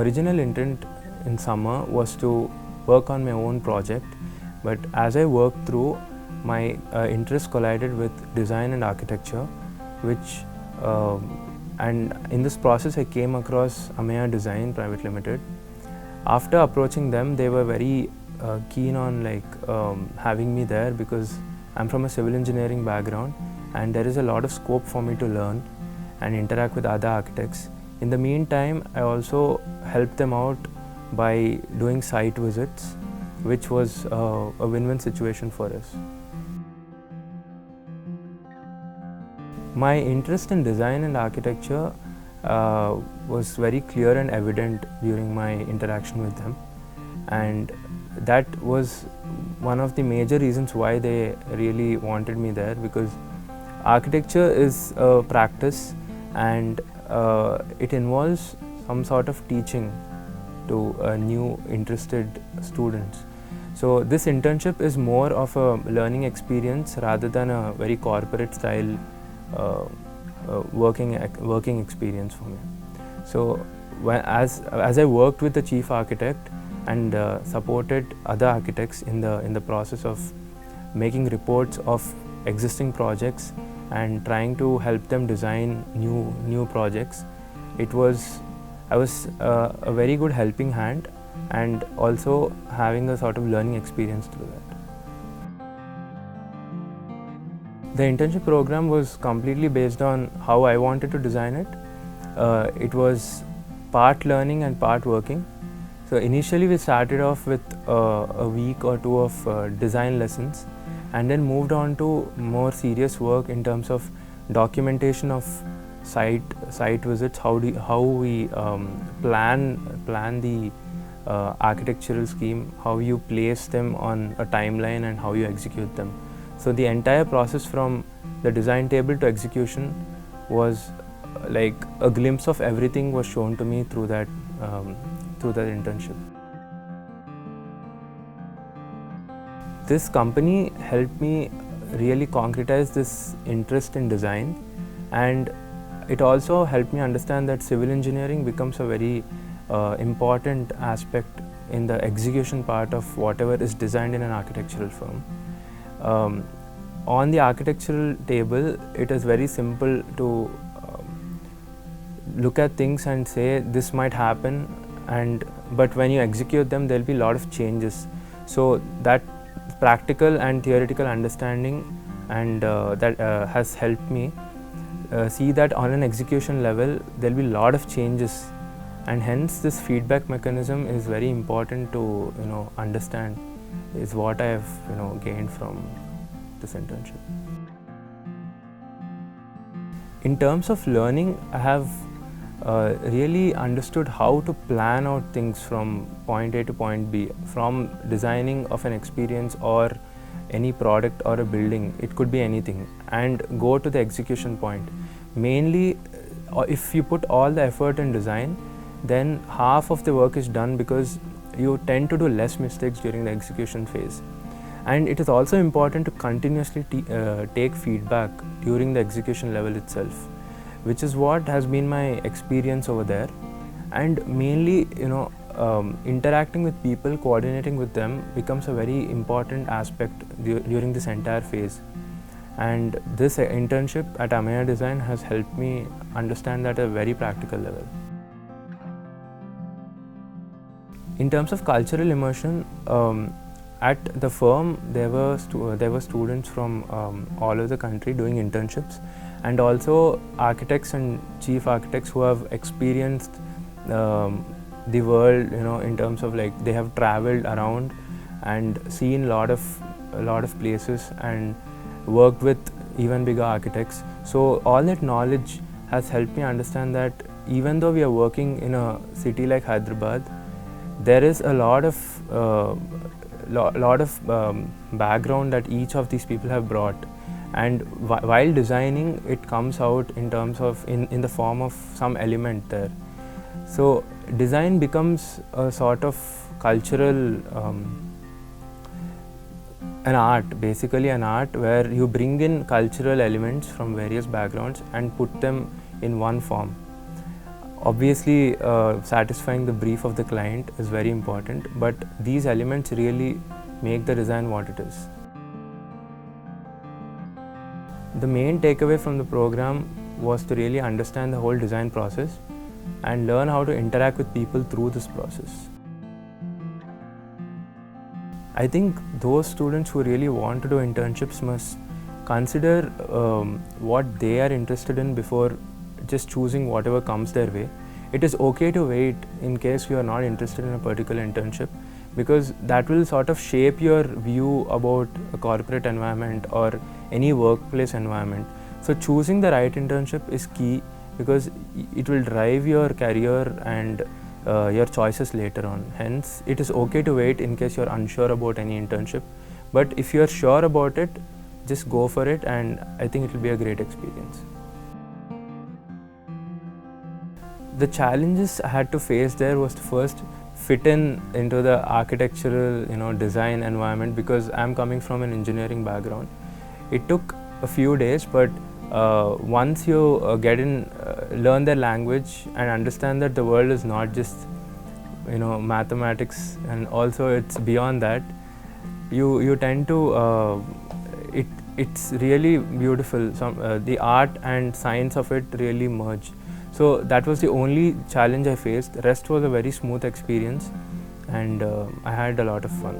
original intent in summer was to work on my own project, but as I worked through, my interests collided with design and architecture, which and in this process I came across Amaya Design Private Limited. After approaching them, they were very keen on having me there because I'm from a civil engineering background and there is a lot of scope for me to learn and interact with other architects. In the meantime, I also helped them out by doing site visits, which was a win-win situation for us. My interest in design and architecture was very clear and evident during my interaction with them, and that was one of the major reasons why they really wanted me there, because architecture is a practice and it involves some sort of teaching to new interested students. So this internship is more of a learning experience rather than a very corporate style working experience for me. So as I worked with the chief architect and supported other architects in the process of making reports of existing projects and trying to help them design new projects, I was a very good helping hand and also having a sort of learning experience through that. The internship program was completely based on how I wanted to design it. It was part learning and part working. So initially we started off with a week or two of design lessons and then moved on to more serious work in terms of documentation of site visits, how we plan the architectural scheme, how you place them on a timeline and how you execute them. So the entire process from the design table to execution was like a glimpse of everything was shown to me through that internship. This company helped me really concretize this interest in design, and it also helped me understand that civil engineering becomes a very important aspect in the execution part of whatever is designed in an architectural firm. On the architectural table, it is very simple to look at things and say this might happen, but when you execute them, there will be a lot of changes. So that practical and theoretical understanding and that has helped me see that on an execution level there will be a lot of changes, and hence this feedback mechanism is very important to understand, is what I have gained from this internship. In terms of learning, I have really understood how to plan out things from point A to point B, from designing of an experience or any product or a building, it could be anything, and go to the execution point. Mainly, if you put all the effort in design, then half of the work is done because you tend to do less mistakes during the execution phase. And it is also important to continuously take feedback during the execution level itself, which is what has been my experience over there. And mainly, interacting with people, coordinating with them becomes a very important aspect during this entire phase. And this internship at Amaya Design has helped me understand that at a very practical level. In terms of cultural immersion, at the firm there were students from all over the country doing internships, and also architects and chief architects who have experienced the world, in terms of they have traveled around and seen a lot of places and worked with even bigger architects. So all that knowledge has helped me understand that even though we are working in a city like Hyderabad, there is a lot of background that each of these people have brought, and while designing it comes out in terms of in the form of some element there. So design becomes a sort of cultural an art, basically an art where you bring in cultural elements from various backgrounds and put them in one form. Obviously, satisfying the brief of the client is very important, but these elements really make the design what it is. The main takeaway from the program was to really understand the whole design process and learn how to interact with people through this process. I think those students who really want to do internships must consider what they are interested in before just choosing whatever comes their way. It is okay to wait in case you are not interested in a particular internship, because that will sort of shape your view about a corporate environment or any workplace environment. So choosing the right internship is key, because it will drive your career and your choices later on. Hence, it is okay to wait in case you're unsure about any internship. But if you're sure about it, just go for it, and I think it will be a great experience. The challenges I had to face there was to first fit into the architectural, design environment, because I'm coming from an engineering background. It took a few days, but once you learn their language and understand that the world is not just mathematics, and also it's beyond that, you tend to it's really beautiful. The art and science of it really merge. So that was the only challenge I faced. The rest was a very smooth experience, and I had a lot of fun.